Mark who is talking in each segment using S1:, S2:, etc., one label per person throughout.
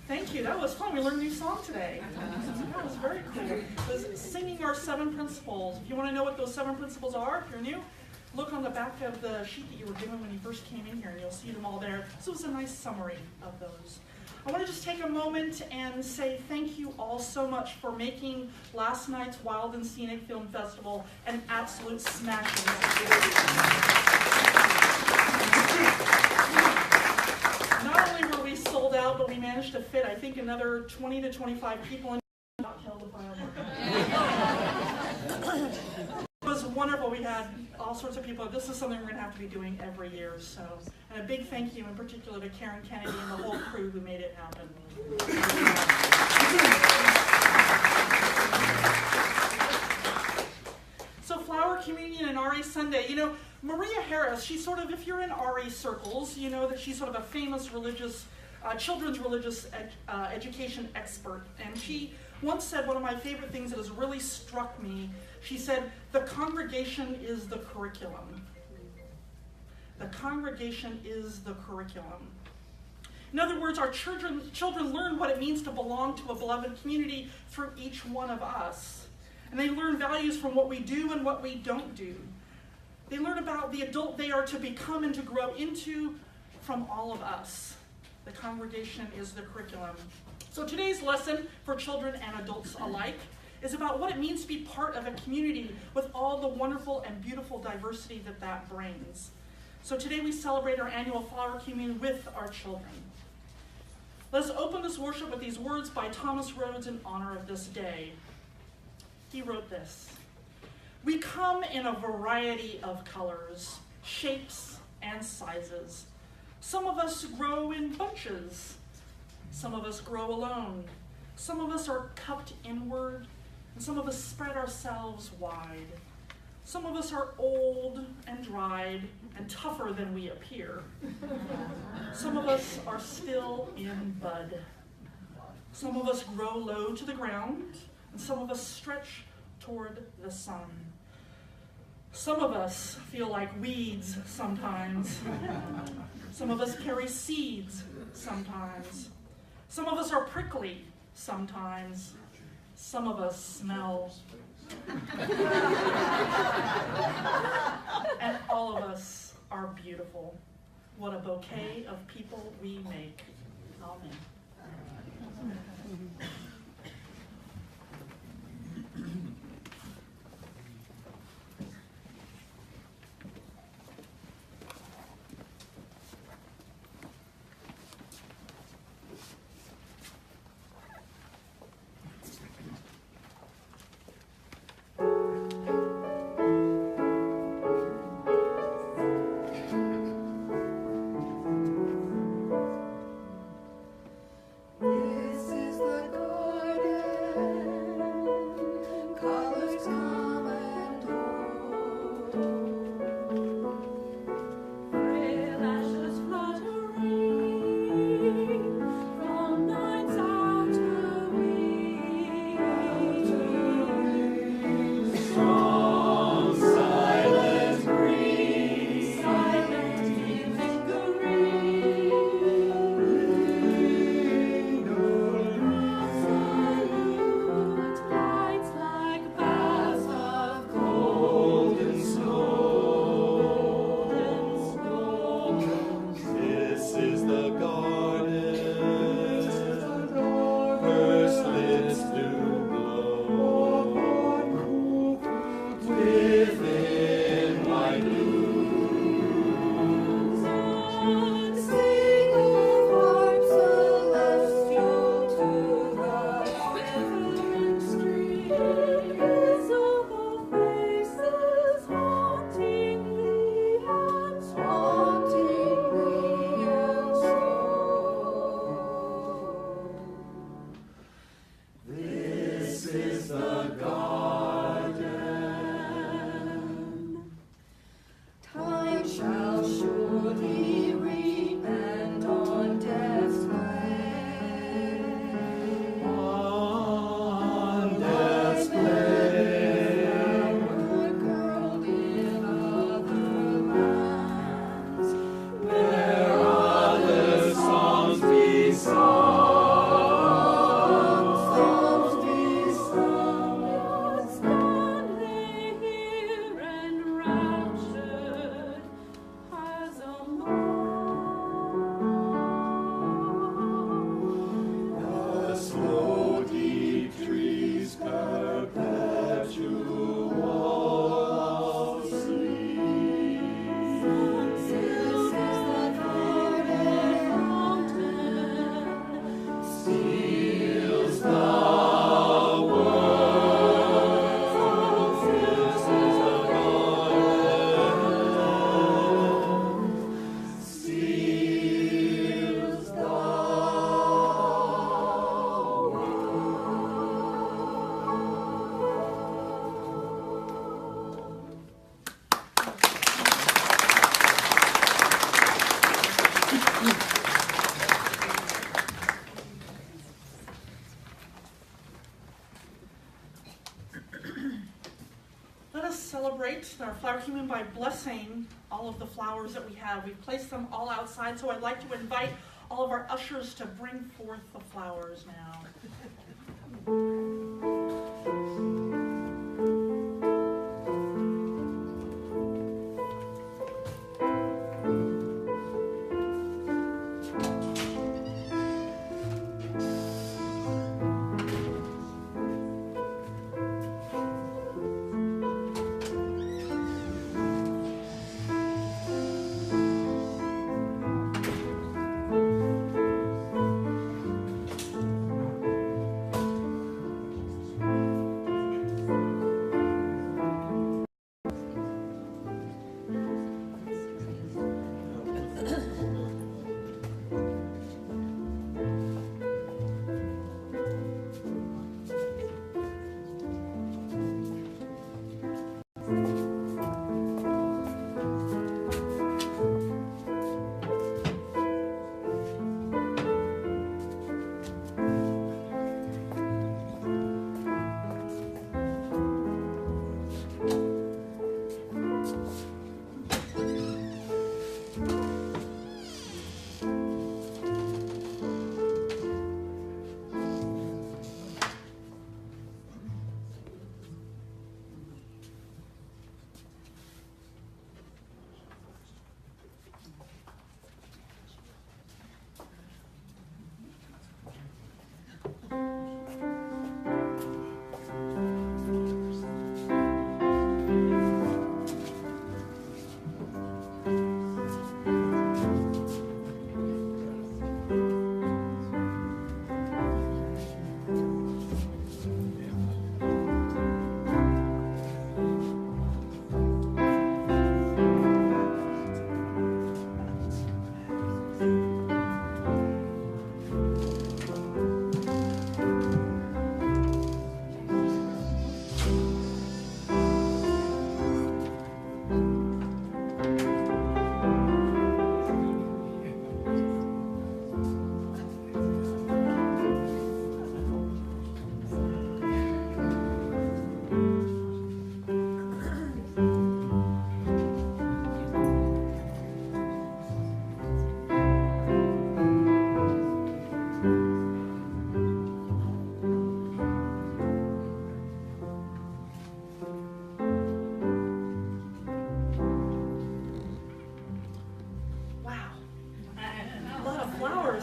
S1: Thank you. That was fun. We learned a new song today. That was very cool. It was singing our 7 principles. If you want to know what those 7 principles are, if you're new, look on the back of the sheet that you were given when you first came in here, and you'll see them all there. So it was a nice summary of those. I want to just take a moment and say thank you all so much for making last night's Wild and Scenic Film Festival an absolute smashing success. Not only were we sold out, but we managed to fit, I think, another 20 to 25 people in. Not held a biomarker. It was wonderful. We had all sorts of people. This is something we're going to have to be doing every year. So, and a big thank you in particular to Karen Kennedy and the whole crew who made it happen. So Flower Communion and RE Sunday. You know, Maria Harris, she's sort of, if you're in RE circles, you know that she's sort of a famous children's religious education expert. And she once said one of my favorite things that has really struck me. She said, the congregation is the curriculum. The congregation is the curriculum. In other words, our children learn what it means to belong to a beloved community through each one of us. And they learn values from what we do and what we don't do. They learn about the adult they are to become and to grow into from all of us. The congregation is the curriculum. So today's lesson for children and adults alike is about what it means to be part of a community with all the wonderful and beautiful diversity that brings. So today we celebrate our annual Flower Communion with our children. Let's open this worship with these words by Thomas Rhodes in honor of this day. He wrote this: "We come in a variety of colors, shapes, and sizes. Some of us grow in bunches. Some of us grow alone. Some of us are cupped inward, and some of us spread ourselves wide. Some of us are old and dried and tougher than we appear. Some of us are still in bud. Some of us grow low to the ground, and some of us stretch toward the sun. Some of us feel like weeds sometimes. Some of us carry seeds sometimes. Some of us are prickly sometimes. Some of us smell. And all of us are beautiful. What a bouquet of people we make. Amen." celebrate our flower communion by blessing all of the flowers that we have. We've placed them all outside, so I'd like to invite all of our ushers to bring forth the flowers now.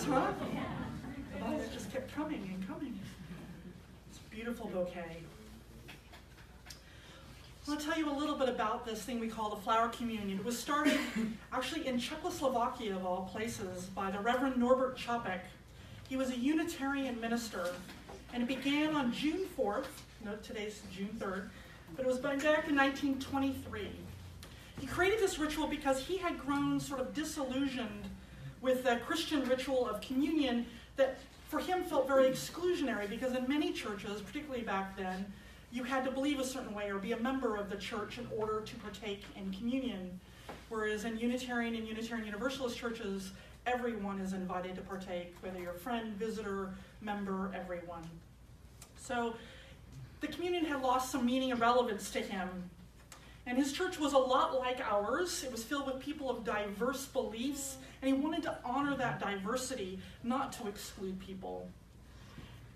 S1: Huh? Oh, it just kept coming and coming. It's a beautiful bouquet. I'll tell you a little bit about this thing we call the Flower Communion. It was started actually in Czechoslovakia, of all places, by the Reverend Norbert Čapek. He was a Unitarian minister, and it began on June 4th. No, today's June 3rd, but it was back in 1923. He created this ritual because he had grown sort of disillusioned with the Christian ritual of communion that for him felt very exclusionary, because in many churches, particularly back then, you had to believe a certain way or be a member of the church in order to partake in communion. Whereas in Unitarian and Unitarian Universalist churches, everyone is invited to partake, whether you're a friend, visitor, member, everyone. So the communion had lost some meaning and relevance to him. And his church was a lot like ours. It was filled with people of diverse beliefs, and he wanted to honor that diversity, not to exclude people.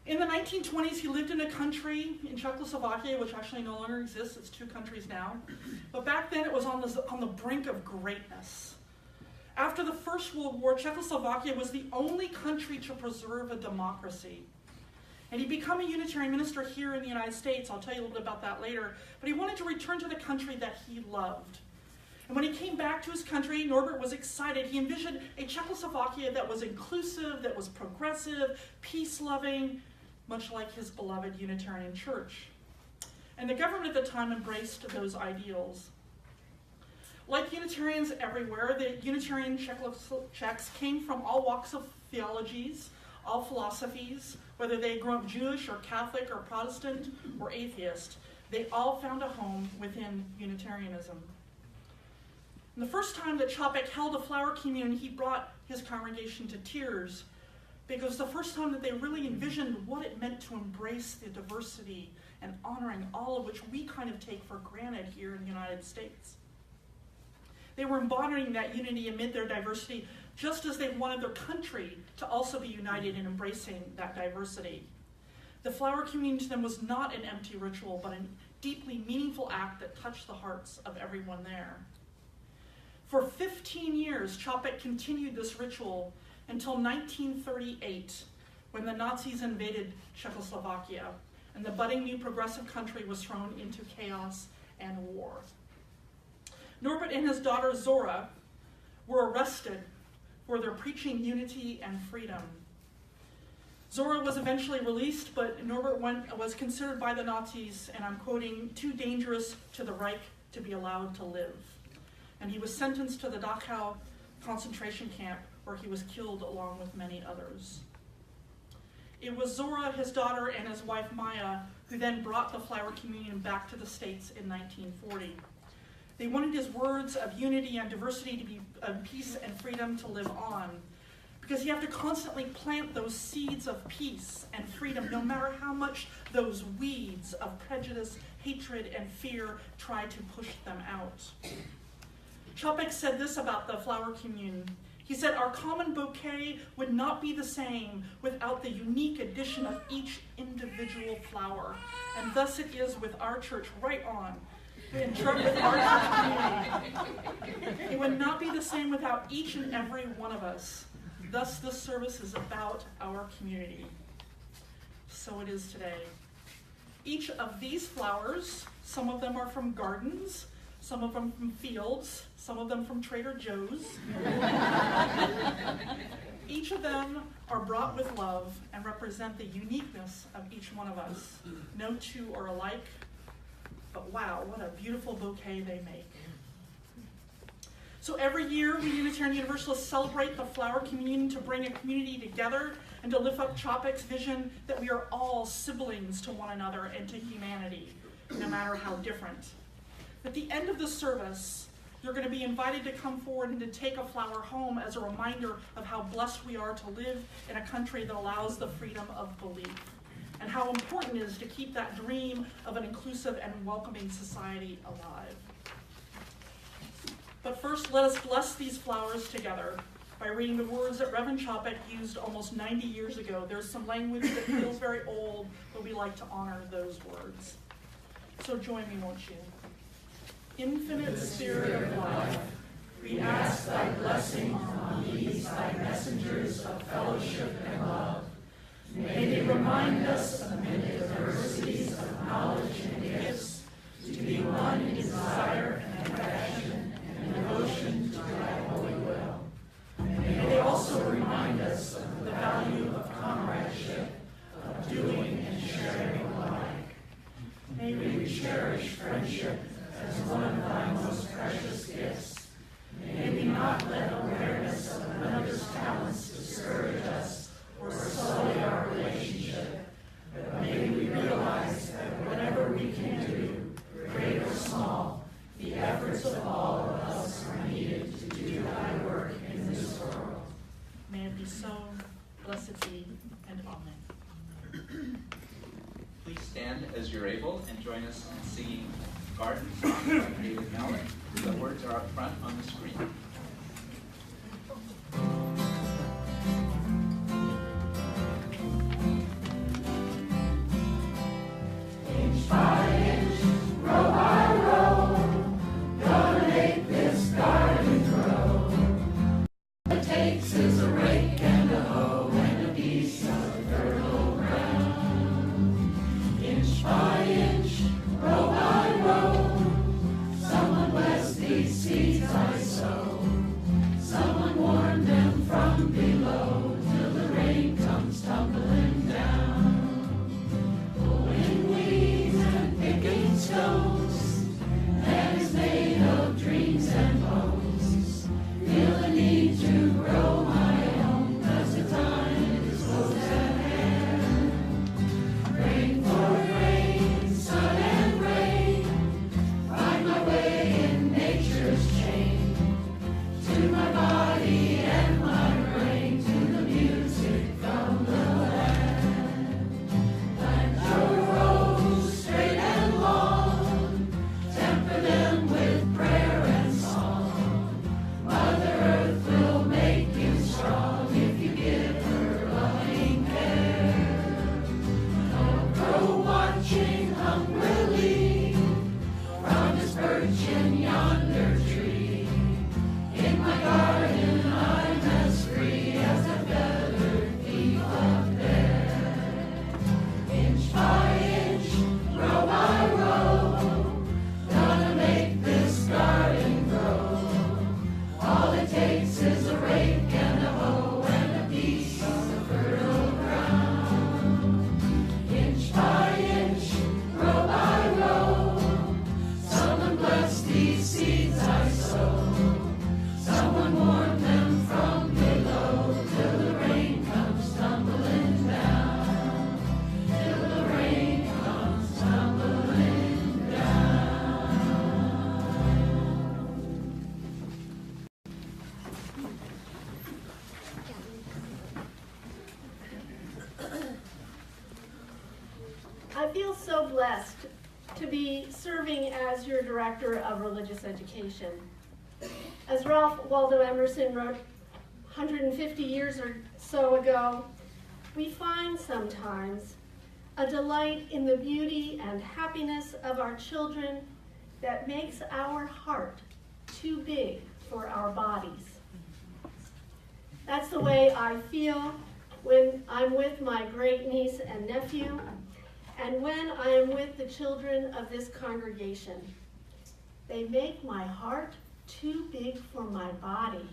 S1: In the 1920s, he lived in a country in Czechoslovakia, which actually no longer exists. It's 2 countries now. But back then, it was on the brink of greatness. After the First World War, Czechoslovakia was the only country to preserve a democracy. And he'd become a Unitarian minister here in the United States. I'll tell you a little bit about that later. But he wanted to return to the country that he loved. And when he came back to his country, Norbert was excited. He envisioned a Czechoslovakia that was inclusive, that was progressive, peace-loving, much like his beloved Unitarian church. And the government at the time embraced those ideals. Like Unitarians everywhere, the Unitarian Czechs came from all walks of theologies, all philosophies, whether they grew up Jewish or Catholic or Protestant or atheist. They all found a home within Unitarianism. And the first time that Čapek held a flower communion, he brought his congregation to tears, because the first time that they really envisioned what it meant to embrace the diversity and honoring all of which we kind of take for granted here in the United States. They were embodying that unity amid their diversity, just as they wanted their country to also be united in embracing that diversity. The flower communion to them was not an empty ritual, but a deeply meaningful act that touched the hearts of everyone there. For 15 years, Čapek continued this ritual until 1938, when the Nazis invaded Czechoslovakia, and the budding new progressive country was thrown into chaos and war. Norbert and his daughter Zora were arrested for their preaching unity and freedom. Zora was eventually released, but Norbert was considered by the Nazis, and I'm quoting, too dangerous to the Reich to be allowed to live. And he was sentenced to the Dachau concentration camp, where he was killed along with many others. It was Zora, his daughter, and his wife Maya, who then brought the flower communion back to the States in 1940. They wanted his words of unity and diversity to be of peace and freedom to live on, because you have to constantly plant those seeds of peace and freedom, no matter how much those weeds of prejudice, hatred, and fear try to push them out. Čapek said this about the flower communion. He said, our common bouquet would not be the same without the unique addition of each individual flower. And thus it is with our church, right on. With our community. It would not be the same without each and every one of us. Thus this service is about our community. So it is today. Each of these flowers, some of them are from gardens, some of them from fields, some of them from Trader Joe's. Each of them are brought with love and represent the uniqueness of each one of us. No two are alike, but wow, what a beautiful bouquet they make. So every year, we Unitarian Universalists celebrate the flower communion to bring a community together and to lift up Čapek's vision that we are all siblings to one another and to humanity, no matter how different. At the end of the service, you're going to be invited to come forward and to take a flower home as a reminder of how blessed we are to live in a country that allows the freedom of belief, and how important it is to keep that dream of an inclusive and welcoming society alive. But first, let us bless these flowers together by reading the words that Reverend Čapek used almost 90 years ago. There's some language that feels very old, but we like to honor those words. So join me, won't you? Infinite Spirit of life, we ask thy blessing on these thy messengers of fellowship and love. May they remind us amid the diversities of knowledge and gifts to be one in desire and affection and devotion to thy holy will. May they also remind us of the value of comradeship, of doing and sharing alike. May we cherish friendship as one of thy most precious gifts. May we not let awareness of another's talents discourage us or sully our relationship, but may we realize that whatever we can do, great or small, the efforts of all of us are needed to do thy work in this world. May it be so. Blessed be, and amen.
S2: Please stand as you're able and join us in singing Garden Song by David Mallett. The words are up front on the screen.
S3: Inch by inch, row by row, gonna make this garden grow. What it takes is a rake and a hoe and a piece of fertile ground. Inch by inch, row by row, someone bless these seeds I sow.
S4: I feel so blessed to be serving as your Director of Religious Education. As Ralph Waldo Emerson wrote 150 years or so ago, we find sometimes a delight in the beauty and happiness of our children that makes our heart too big for our bodies. That's the way I feel when I'm with my great niece and nephew, and when I am with the children of this congregation. They make my heart too big for my body.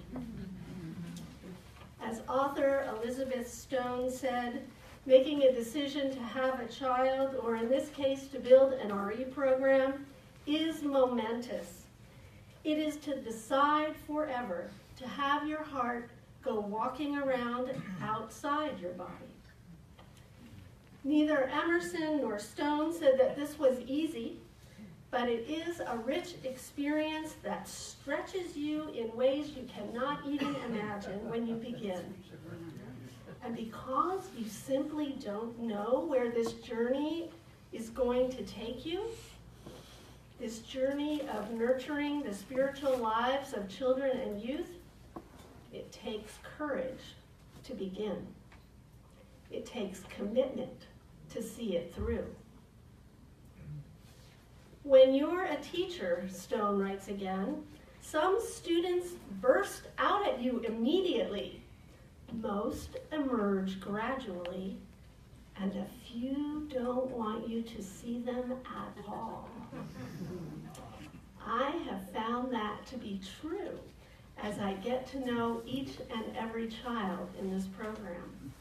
S4: As author Elizabeth Stone said, making a decision to have a child, or in this case to build an RE program, is momentous. It is to decide forever to have your heart go walking around outside your body. Neither Emerson nor Stone said that this was easy, but it is a rich experience that stretches you in ways you cannot even imagine when you begin. And because you simply don't know where this journey is going to take you, this journey of nurturing the spiritual lives of children and youth, it takes courage to begin. It takes commitment to see it through. When you're a teacher, Stone writes again, some students burst out at you immediately. Most emerge gradually, and a few don't want you to see them at all. I have found that to be true as I get to know each and every child in this program.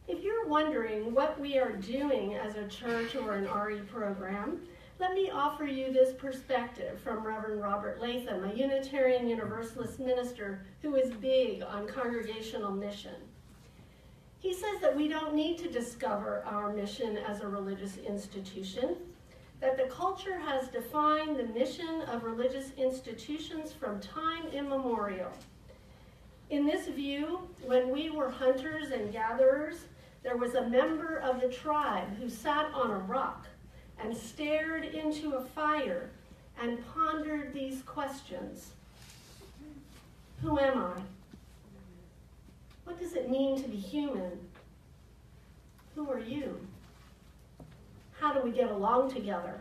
S4: If you're wondering what we are doing as a church or an RE program, let me offer you this perspective from Reverend Robert Latham, a Unitarian Universalist minister who is big on congregational mission. He says that we don't need to discover our mission as a religious institution, that the culture has defined the mission of religious institutions from time immemorial. In this view, when we were hunters and gatherers, there was a member of the tribe who sat on a rock and stared into a fire and pondered these questions. Who am I? What does it mean to be human? Who are you? How do we get along together?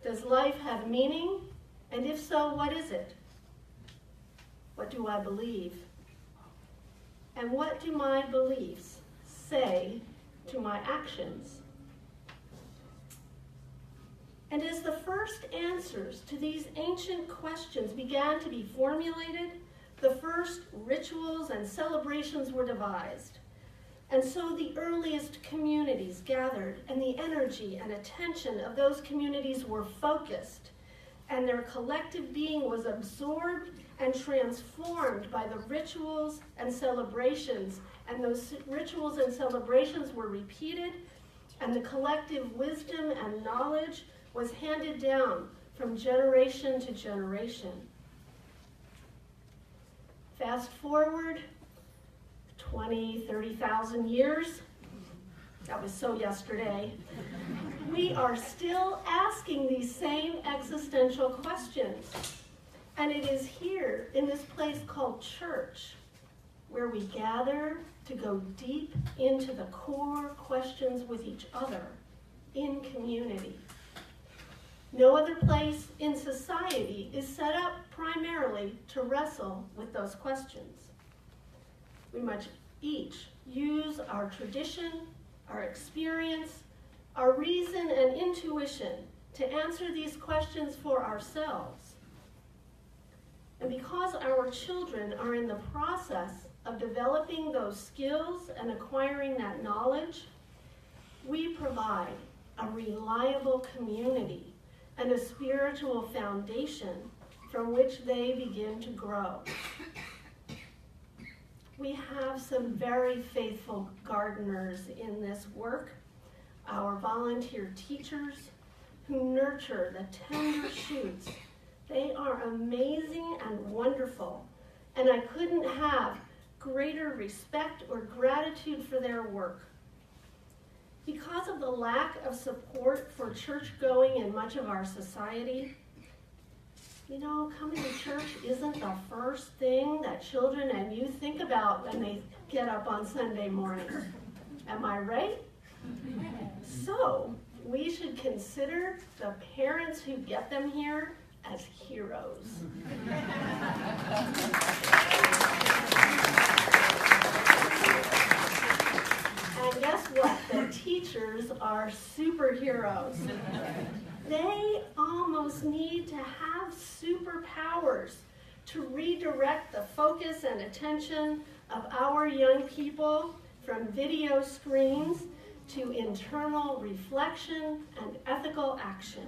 S4: Does life have meaning? And if so, what is it? What do I believe? And what do my beliefs say to my actions? And as the first answers to these ancient questions began to be formulated, the first rituals and celebrations were devised. And so the earliest communities gathered, and the energy and attention of those communities were focused, and their collective being was absorbed and transformed by the rituals and celebrations. And those rituals and celebrations were repeated, and the collective wisdom and knowledge was handed down from generation to generation. Fast forward 20, 30,000 years, that was so yesterday, we are still asking these same existential questions. And it is here, in this place called church, where we gather to go deep into the core questions with each other in community. No other place in society is set up primarily to wrestle with those questions. We must each use our tradition, our experience, our reason and intuition to answer these questions for ourselves. And because our children are in the process of developing those skills and acquiring that knowledge, we provide a reliable community and a spiritual foundation from which they begin to grow. We have some very faithful gardeners in this work, our volunteer teachers who nurture the tender shoots. They are amazing and wonderful, and I couldn't have greater respect or gratitude for their work. Because of the lack of support for church going in much of our society, you know, coming to church isn't the first thing that children and youth think about when they get up on Sunday mornings. Am I right? So, we should consider the parents who get them here as heroes. And guess what? The teachers are superheroes. They almost need to have superpowers to redirect the focus and attention of our young people from video screens to internal reflection and ethical action.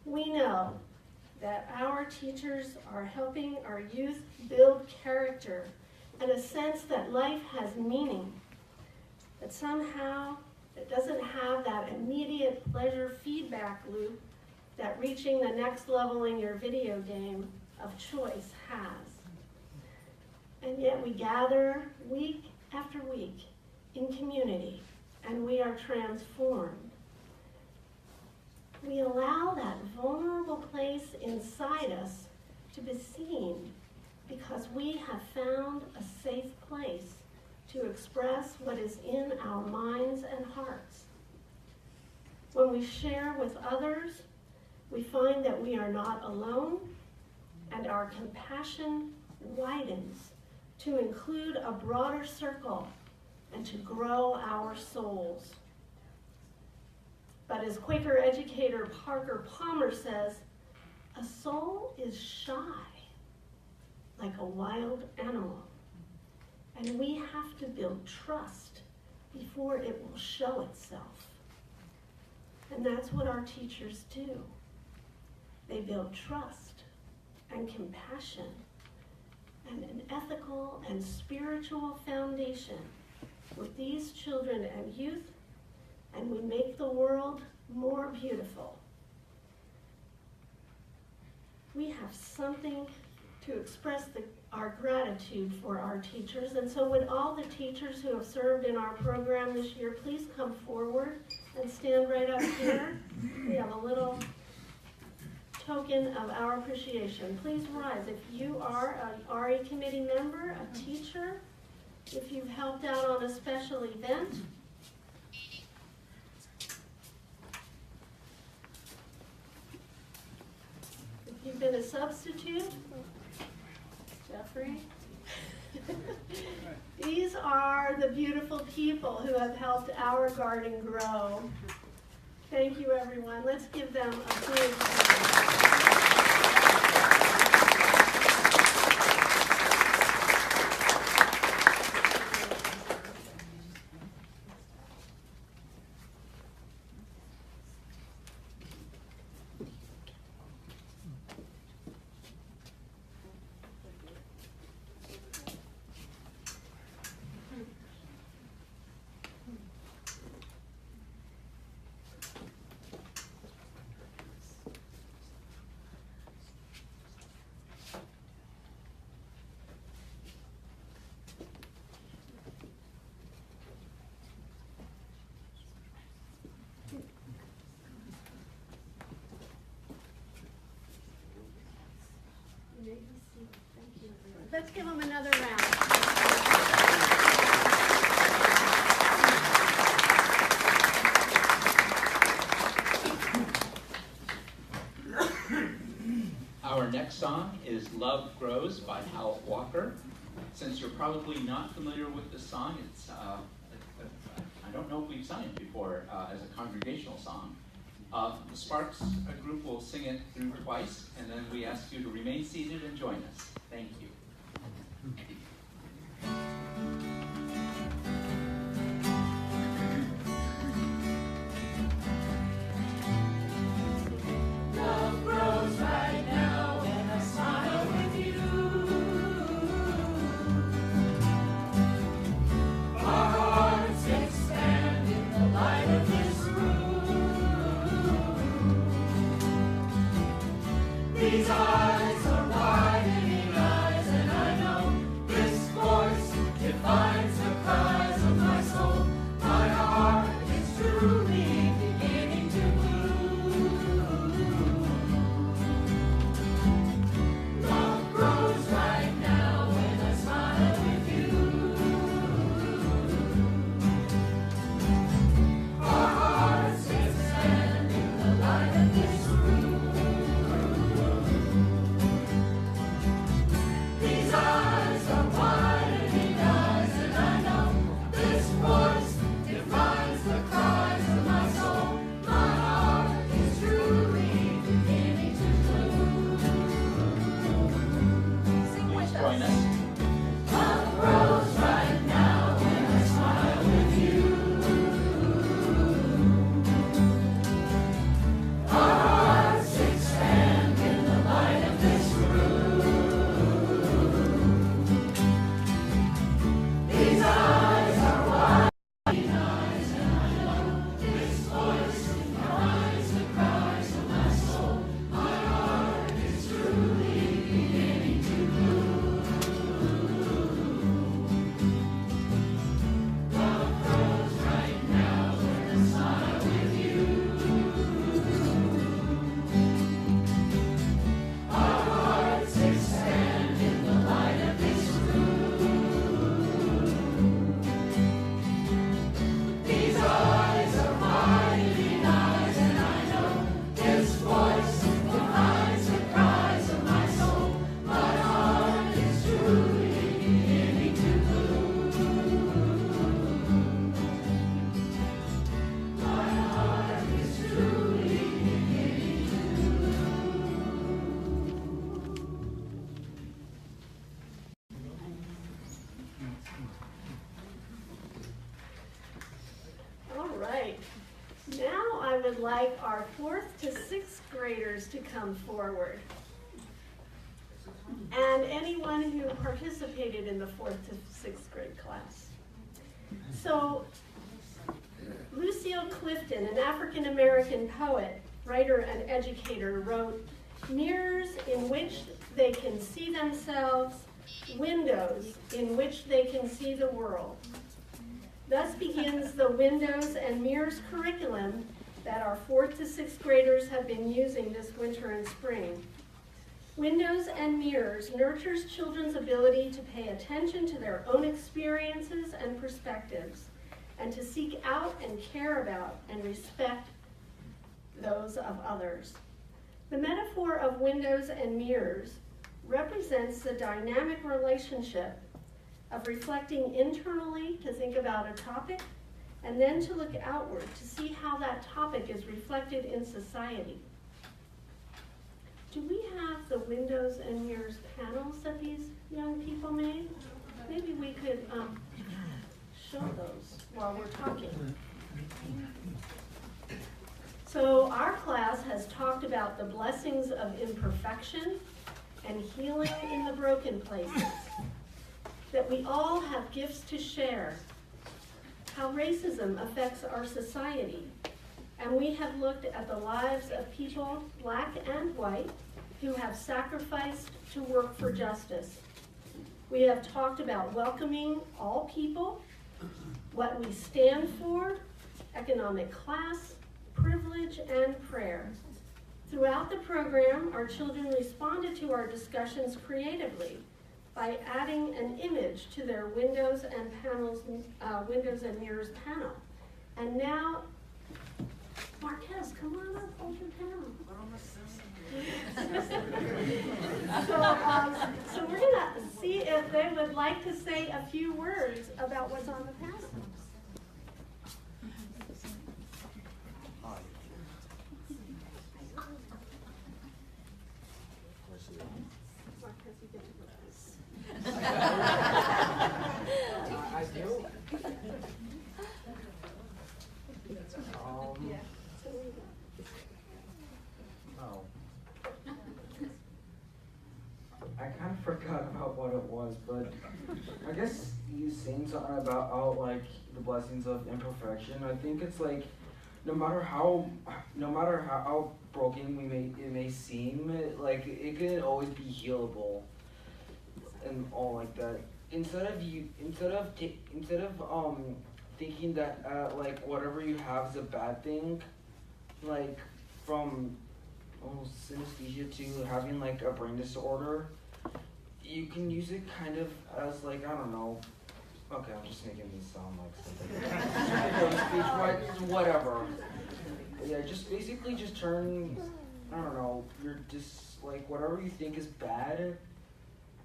S4: We know that our teachers are helping our youth build character and a sense that life has meaning, but somehow it doesn't have that immediate pleasure feedback loop that reaching the next level in your video game of choice has. And yet we gather week after week in community, and we are transformed. We allow that vulnerable place inside us to be seen because we have found a safe place to express what is in our minds and hearts. When we share with others, we find that we are not alone, and our compassion widens to include a broader circle and to grow our souls. But as Quaker educator Parker Palmer says, a soul is shy, like a wild animal. And we have to build trust before it will show itself. And that's what our teachers do. They build trust and compassion and an ethical and spiritual foundation with these children and youth, and we make the world more beautiful. We have something to express our gratitude for our teachers, and so would all the teachers who have served in our program this year please come forward and stand right up here. We have a little token of our appreciation. Please rise if you are an RE committee member, a teacher, if you've helped out on a special event. If you've been a substitute, Jeffrey. These are the beautiful people who have helped our garden grow. Thank you, everyone. Let's give them a big hand. Let's give them another round.
S2: Our next song is Love Grows by Hal Walker. Since you're probably not familiar with this song, it's I don't know if we've sung it before as a congregational song. The Sparks group will sing it through twice, and then we ask you to remain seated and join us. Thank you.
S3: Love grows right now when I smile with you. Our hearts expand in the light of this room. These eyes are widening eyes, and I know this voice defines the cries of my soul. My heart
S4: would like our 4th to 6th graders to come forward. And anyone who participated in the 4th to 6th grade class. So, Lucille Clifton, an African-American poet, writer, and educator, wrote, "Mirrors in which they can see themselves, windows in which they can see the world." Thus begins the Windows and Mirrors curriculum that our 4th to 6th graders have been using this winter and spring. Windows and Mirrors nurtures children's ability to pay attention to their own experiences and perspectives, and to seek out and care about and respect those of others. The metaphor of windows and mirrors represents the dynamic relationship of reflecting internally to think about a topic, and then to look outward to see how that topic is reflected in society. Do we have the windows and mirrors panels that these young people made? Maybe we could show those while we're talking. So our class has talked about the blessings of imperfection and healing in the broken places, that we all have gifts to share, how racism affects our society, and we have looked at the lives of people, black and white, who have sacrificed to work for justice. We have talked about welcoming all people, what we stand for, economic class, privilege, and prayer. Throughout the program, our children responded to our discussions creatively by adding an image to their windows and mirrors panel. And now, Marquez, come on up, hold your panel. So we're gonna see if they would like to say a few words about what's on the panel.
S5: I do. Oh. I kind of forgot about what it was, but I guess you saying something about how like the blessings of imperfection. I think it's like no matter how broken it may seem, it can always be healable and all like that. Instead of thinking that like whatever you have is a bad thing, like from synesthesia to having like a brain disorder, you can use it kind of as like, I don't know. Okay, I'm just making this sound like something. Whatever. Yeah, just basically just turn, I don't know, you're just like whatever you think is bad,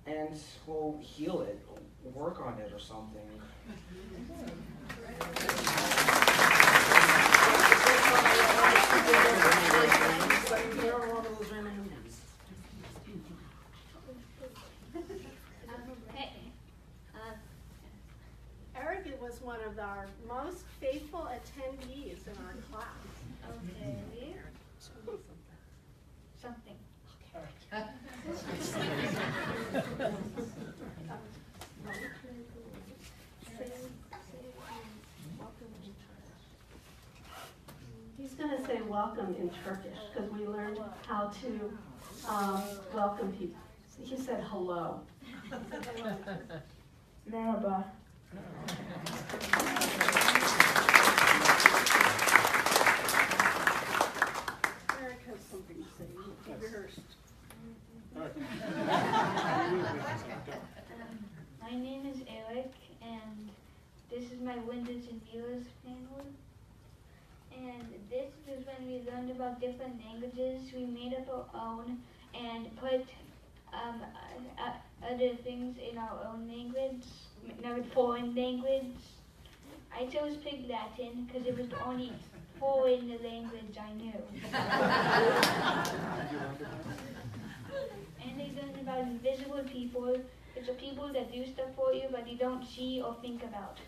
S5: and well, heal it, work on it or something.
S4: Erica was one of our most faithful attendees in our class.
S6: Okay. Something.
S4: He's going to say welcome in Turkish because we learned how to welcome people. He said hello. Merhaba. Eric has something to say. He rehearsed.
S6: My name is Eric, and this is my Windows and Mirrors panel. And this is when we learned about different languages. We made up our own and put other things in our own language, no, foreign language. I chose Pig Latin because it was the only foreign language I knew. And they learned about invisible people. It's the people that do stuff for you, but you don't see or think about.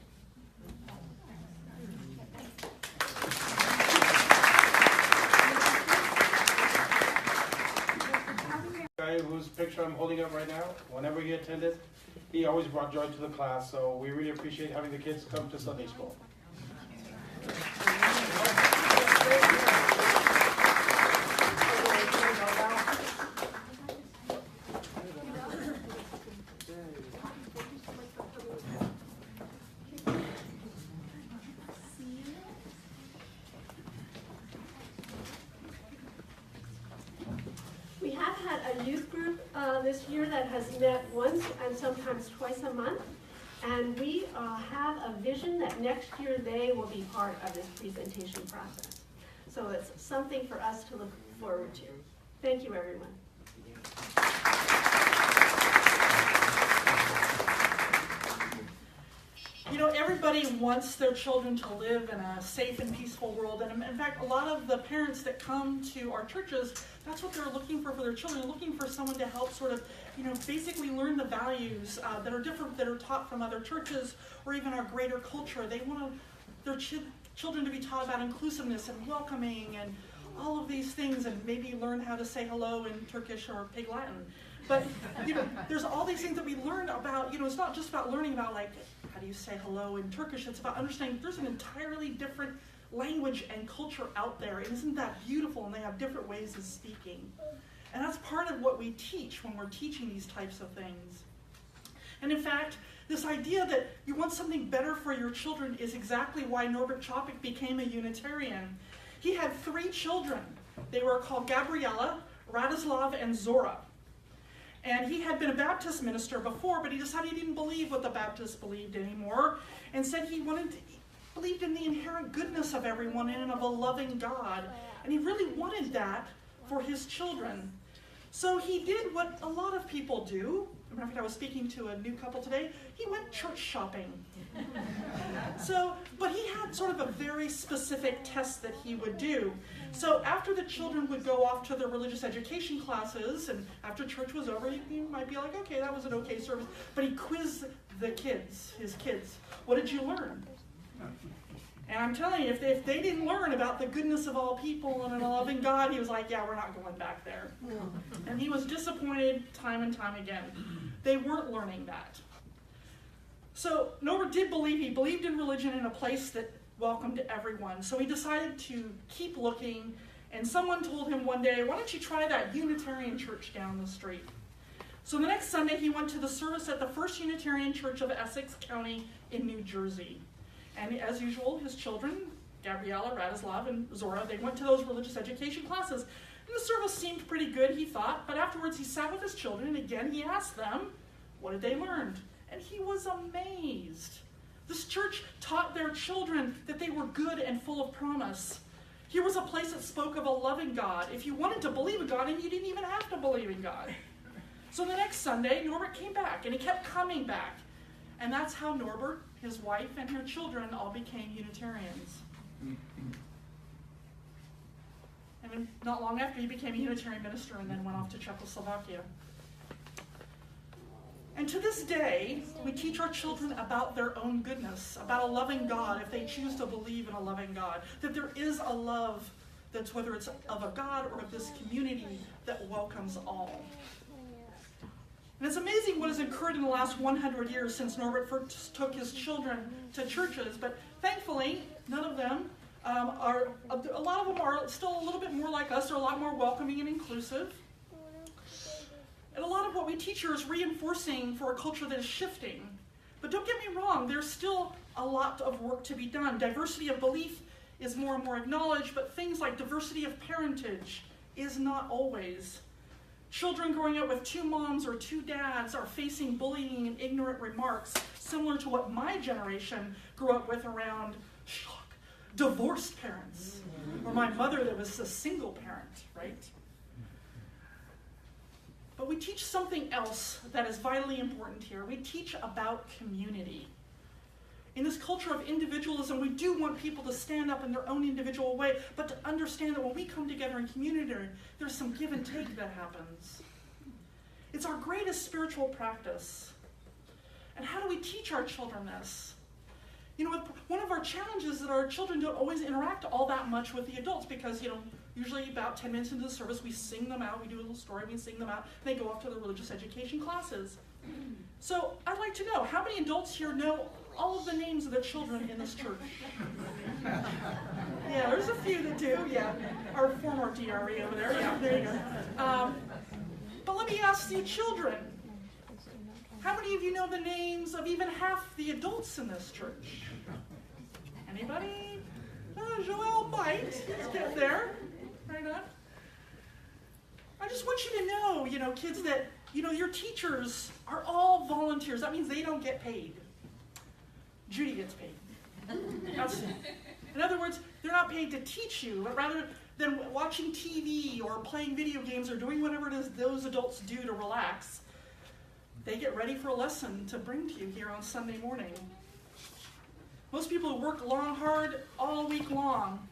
S7: whose picture I'm holding up right now, whenever he attended, he always brought joy to the class. So we really appreciate having the kids come to Sunday school.
S4: We have had a youth group this year that has met once and sometimes twice a month. And we have a vision that next year they will be part of this presentation process. So it's something for us to look forward to. Thank you, everyone.
S1: You know, everybody wants their children to live in a safe and peaceful world. And in fact, a lot of the parents that come to our churches, that's what they're looking for their children. They're looking for someone to help sort of, you know, basically learn the values that are different, that are taught from other churches or even our greater culture. They want their children to be taught about inclusiveness and welcoming and all of these things, and maybe learn how to say hello in Turkish or Pig Latin. But, you know, there's all these things that we learn about. You know, it's not just about learning about, like, how do you say hello in Turkish? It's about understanding there's an entirely different language and culture out there. And isn't that beautiful? And they have different ways of speaking. And that's part of what we teach when we're teaching these types of things. And in fact, this idea that you want something better for your children is exactly why Norbert Chopik became a Unitarian. He had 3 children. They were called Gabriela, Radislav, and Zora. And he had been a Baptist minister before, but he decided he didn't believe what the Baptists believed anymore, and said he believed in the inherent goodness of everyone and of a loving God. And he really wanted that for his children. So he did what a lot of people do. As a matter of fact, I was speaking to a new couple today. He went church shopping. But he had sort of a very specific test that he would do. So after the children would go off to their religious education classes, and after church was over, you might be like, okay, that was an okay service. But he quizzed his kids. What did you learn? And I'm telling you, if they didn't learn about the goodness of all people and a loving God, he was like, yeah, we're not going back there. And he was disappointed time and time again. They weren't learning that. So Norbert did believe, he believed in religion in a place that welcomed everyone. So he decided to keep looking, and someone told him one day, why don't you try that Unitarian church down the street? So the next Sunday, he went to the service at the First Unitarian Church of Essex County in New Jersey. And as usual, his children, Gabriela, Radislav, and Zora, they went to those religious education classes. And the service seemed pretty good, he thought, but afterwards he sat with his children, and again he asked them, what did they learn? And he was amazed. This church taught their children that they were good and full of promise. Here was a place that spoke of a loving God. If you wanted to believe in God, and you didn't even have to believe in God. So the next Sunday, Norbert came back, and he kept coming back. And that's how Norbert, his wife, and her children all became Unitarians. And then not long after, he became a Unitarian minister and then went off to Czechoslovakia. And to this day, we teach our children about their own goodness, about a loving God, if they choose to believe in a loving God, that there is a love that's, whether it's of a God or of this community, that welcomes all. And it's amazing what has occurred in the last 100 years since Norbert first took his children to churches, but thankfully, none of them a lot of them are still a little bit more like us. They're a lot more welcoming and inclusive. And a lot of what we teach here is reinforcing for a culture that is shifting. But don't get me wrong, there's still a lot of work to be done. Diversity of belief is more and more acknowledged, but things like diversity of parentage is not always. Children growing up with 2 moms or 2 dads are facing bullying and ignorant remarks, similar to what my generation grew up with around divorced parents, or my mother that was a single parent, right? But we teach something else that is vitally important here. We teach about community. In this culture of individualism, we do want people to stand up in their own individual way, but to understand that when we come together in community, there's some give and take that happens. It's our greatest spiritual practice. And how do we teach our children this? You know, one of our challenges is that our children don't always interact all that much with the adults because, you know, usually about 10 minutes into the service, we sing them out, we do a little story, we sing them out, and they go off to their religious education classes. So I'd like to know, how many adults here know all of the names of the children in this church? Yeah, there's a few that do, yeah. Our former DRE over there, yeah, there you go. But let me ask you children, how many of you know the names of even half the adults in this church? Anybody? Joel Bite, he's getting there, right on. I just want you to know, you know, kids, that, you know, your teachers are all volunteers. That means they don't get paid. Judy gets paid. That's it. In other words, they're not paid to teach you, but rather than watching TV or playing video games or doing whatever it is those adults do to relax, they get ready for a lesson to bring to you here on Sunday morning. Most people who work long, hard, all week long,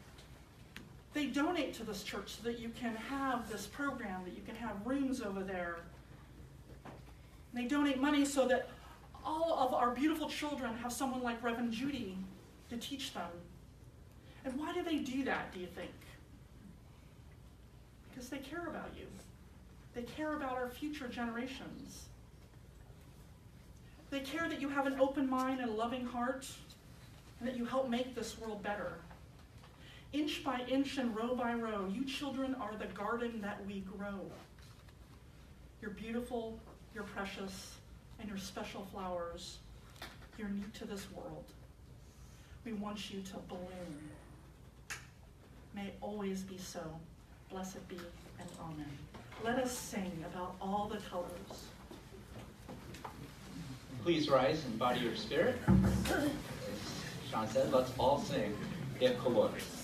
S1: they donate to this church so that you can have this program, that you can have rooms over there. And they donate money so that all of our beautiful children have someone like Reverend Judy to teach them. And why do they do that, do you think? Because they care about you. They care about our future generations. They care that you have an open mind and a loving heart, and that you help make this world better. Inch by inch and row by row, you children are the garden that we grow. You're beautiful, you're precious, and you're special flowers. You're neat to this world. We want you to bloom. May it always be so. Blessed be and amen. Let us sing about all the colors.
S2: Please rise and body your spirit. As Sean said, let's all sing De Colores.